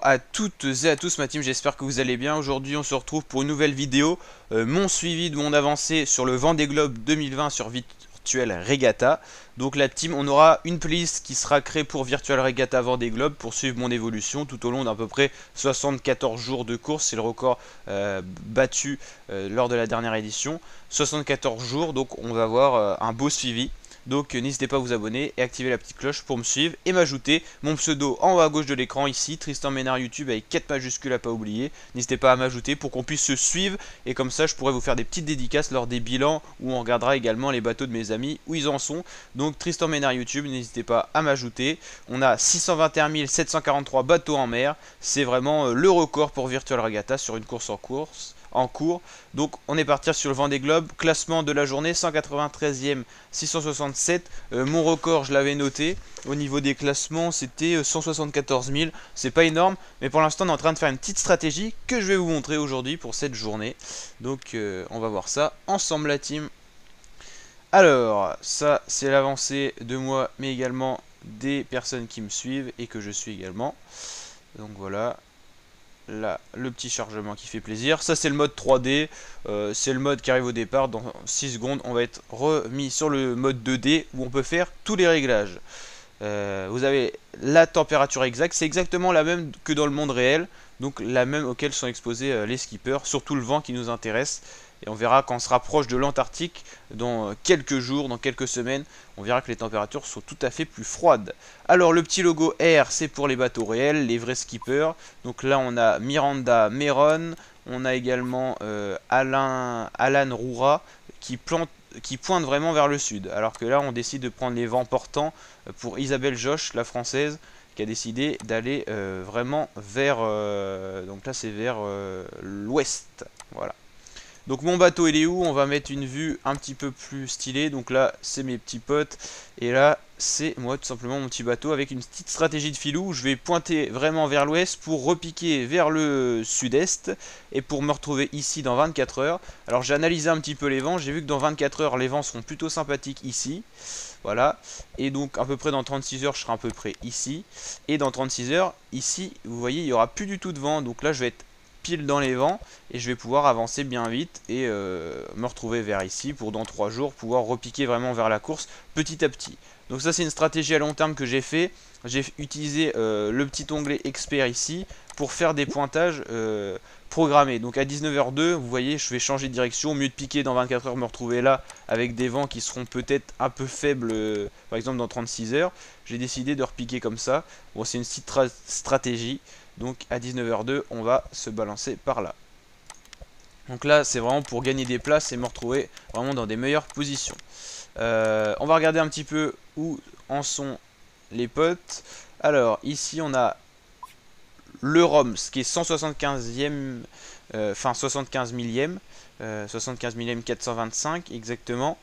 à toutes et à tous ma team, j'espère que vous allez bien. Aujourd'hui on se retrouve pour une nouvelle vidéo, mon suivi de mon avancée sur le Vendée Globe 2020 sur Virtual Regatta. Donc la team, on aura une playlist qui sera créée pour Virtual Regatta Vendée Globe pour suivre mon évolution tout au long d'à peu près 74 jours de course. C'est le record battu lors de la dernière édition. 74 jours, donc on va avoir un beau suivi. Donc n'hésitez pas à vous abonner et activer la petite cloche pour me suivre et m'ajouter. Mon pseudo en haut à gauche de l'écran ici, Tristan Ménard YouTube avec 4 majuscules à pas oublier. N'hésitez pas à m'ajouter pour qu'on puisse se suivre et comme ça je pourrai vous faire des petites dédicaces lors des bilans où on regardera également les bateaux de mes amis où ils en sont. Donc Tristan Ménard YouTube, n'hésitez pas à m'ajouter. On a 621 743 bateaux en mer. C'est vraiment le record pour Virtual Regatta sur une course en cours. Donc on est parti sur le Vendée Globe, classement de la journée 193e 667. Mon record je l'avais noté au niveau des classements, c'était 174 000. C'est pas énorme, mais pour l'instant on est en train de faire une petite stratégie que je vais vous montrer aujourd'hui pour cette journée. Donc on va voir ça ensemble la team. Alors ça c'est l'avancée de moi mais également des personnes qui me suivent et que je suis également. Donc voilà. Là, le petit chargement qui fait plaisir. Ça, c'est le mode 3D. C'est le mode qui arrive au départ. Dans 6 secondes, on va être remis sur le mode 2D où on peut faire tous les réglages. Vous avez la température exacte. C'est exactement la même que dans le monde réel. Donc, la même auquel sont exposés les skippers. Surtout le vent qui nous intéresse. Et on verra quand on se rapproche de l'Antarctique dans quelques jours, dans quelques semaines, on verra que les températures sont tout à fait plus froides. Alors le petit logo R, c'est pour les bateaux réels, les vrais skippers. Donc là on a Miranda Meron, on a également Alan Roura qui pointe vraiment vers le sud. Alors que là on décide de prendre les vents portants pour Isabelle Joche, la française, qui a décidé d'aller vraiment vers... donc là c'est vers l'ouest. Voilà. Donc mon bateau il est où? On va mettre une vue un petit peu plus stylée. Donc là c'est mes petits potes. Et là c'est moi tout simplement mon petit bateau avec une petite stratégie de filou. Je vais pointer vraiment vers l'ouest pour repiquer vers le sud-est. Et pour me retrouver ici dans 24 heures. Alors j'ai analysé un petit peu les vents. J'ai vu que dans 24 heures les vents seront plutôt sympathiques ici. Voilà. Et donc à peu près dans 36 heures je serai à peu près ici. Et dans 36 heures ici vous voyez il n'y aura plus du tout de vent. Donc là je vais être pile dans les vents et je vais pouvoir avancer bien vite et me retrouver vers ici pour dans 3 jours pouvoir repiquer vraiment vers la course petit à petit. Donc ça c'est une stratégie à long terme que j'ai fait. J'ai utilisé le petit onglet expert ici pour faire des pointages programmés. Donc à 19h02 vous voyez je vais changer de direction, au mieux de piquer dans 24 heures me retrouver là avec des vents qui seront peut-être un peu faibles par exemple dans 36 heures. J'ai décidé de repiquer comme ça. Bon c'est une petite stratégie. Donc à 19h02 on va se balancer par là. Donc là c'est vraiment pour gagner des places et me retrouver vraiment dans des meilleures positions. On va regarder un petit peu où en sont les potes. Alors ici on a le Roms qui est 175e, enfin 75 millième. 75 millième 425 exactement,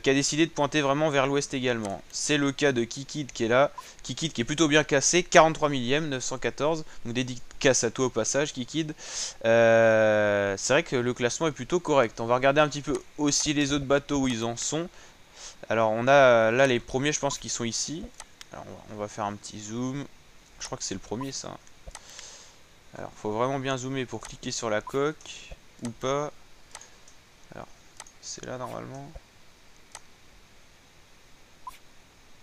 qui a décidé de pointer vraiment vers l'ouest également. C'est le cas de Kikid qui est là, Kikid qui est plutôt bien cassé, 43 millième 914, donc dédicace à toi au passage Kikid. C'est vrai que le classement est plutôt correct. On va regarder un petit peu aussi les autres bateaux où ils en sont. Alors on a là les premiers, je pense qu'ils sont ici. Alors on va faire un petit zoom, je crois que c'est le premier ça. Alors faut vraiment bien zoomer pour cliquer sur la coque ou pas. Alors, c'est là normalement.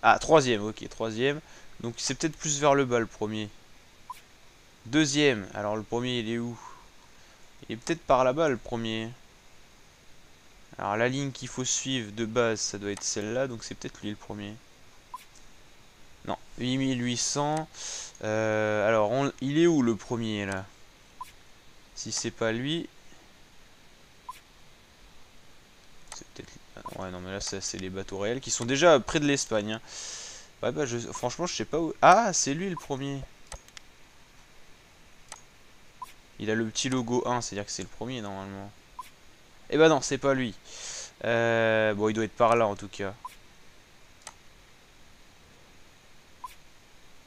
Ah, troisième, ok, troisième. Donc c'est peut-être plus vers le bas le premier. Deuxième, alors le premier il est où? Il est peut-être par là-bas le premier. Alors la ligne qu'il faut suivre de base, ça doit être celle-là, donc c'est peut-être lui le premier. Non, 8800. Alors, il est où le premier là? Si c'est pas lui... peut-être... Ouais non mais là c'est les bateaux réels qui sont déjà près de l'Espagne hein. Ouais bah franchement je sais pas où... Ah c'est lui le premier. Il a le petit logo 1, c'est à dire que c'est le premier normalement. Eh bah non c'est pas lui. Bon il doit être par là en tout cas.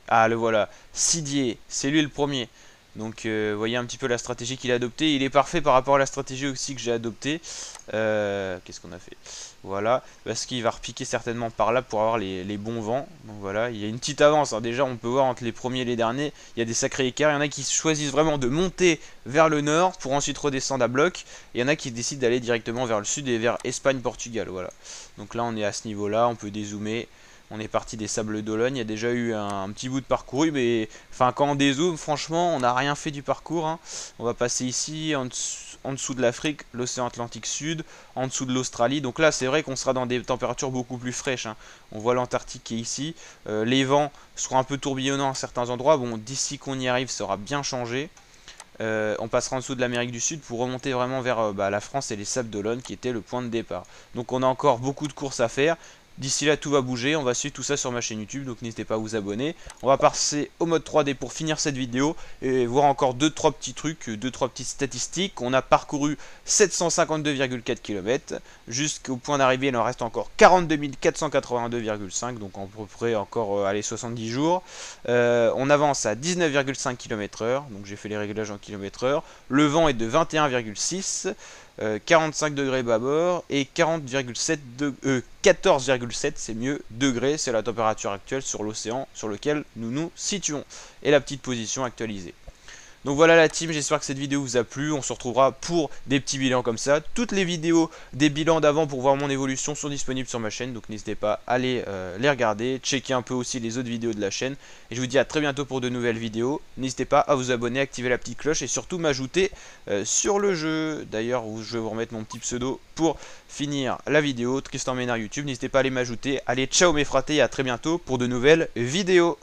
Ah le voilà, Sidier, c'est lui le premier. Donc voyez un petit peu la stratégie qu'il a adoptée. Il est parfait par rapport à la stratégie aussi que j'ai adoptée. Qu'est-ce qu'on a fait? Voilà, parce qu'il va repiquer certainement par là pour avoir les bons vents. Donc voilà, il y a une petite avance, hein. Déjà on peut voir entre les premiers et les derniers, il y a des sacrés écarts. Il y en a qui choisissent vraiment de monter vers le nord pour ensuite redescendre à bloc. Et il y en a qui décident d'aller directement vers le sud et vers Espagne-Portugal. Voilà. Donc là on est à ce niveau-là, on peut dézoomer. On est parti des Sables d'Olonne, il y a déjà eu un petit bout de parcours, mais enfin quand on dézoome, franchement, on n'a rien fait du parcours, hein. On va passer ici, en dessous de l'Afrique, l'océan Atlantique Sud, en dessous de l'Australie. Donc là, c'est vrai qu'on sera dans des températures beaucoup plus fraîches, hein. On voit l'Antarctique qui est ici. Les vents seront un peu tourbillonnants à certains endroits. Bon, d'ici qu'on y arrive, ça aura bien changé. On passera en dessous de l'Amérique du Sud pour remonter vraiment vers la France et les Sables d'Olonne qui étaient le point de départ. Donc on a encore beaucoup de courses à faire. D'ici là tout va bouger, on va suivre tout ça sur ma chaîne YouTube, donc n'hésitez pas à vous abonner. On va passer au mode 3D pour finir cette vidéo et voir encore 2-3 petits trucs, 2-3 petites statistiques. On a parcouru 752,4 km, jusqu'au point d'arrivée il en reste encore 42 482,5, donc à peu près encore 70 jours. On avance à 19,5 km/h, donc j'ai fait les réglages en km/h. Le vent est de 21,6 45 degrés bâbord et 14,7 c'est mieux degrés, c'est la température actuelle sur l'océan sur lequel nous nous situons et la petite position actualisée. Donc voilà la team, j'espère que cette vidéo vous a plu. On se retrouvera pour des petits bilans comme ça. Toutes les vidéos des bilans d'avant pour voir mon évolution sont disponibles sur ma chaîne. Donc n'hésitez pas à aller les regarder. Checker un peu aussi les autres vidéos de la chaîne. Et je vous dis à très bientôt pour de nouvelles vidéos. N'hésitez pas à vous abonner, activer la petite cloche et surtout m'ajouter sur le jeu. D'ailleurs, je vais vous remettre mon petit pseudo pour finir la vidéo. Tristan Ménard YouTube. N'hésitez pas à aller m'ajouter. Allez, ciao mes fratés et à très bientôt pour de nouvelles vidéos.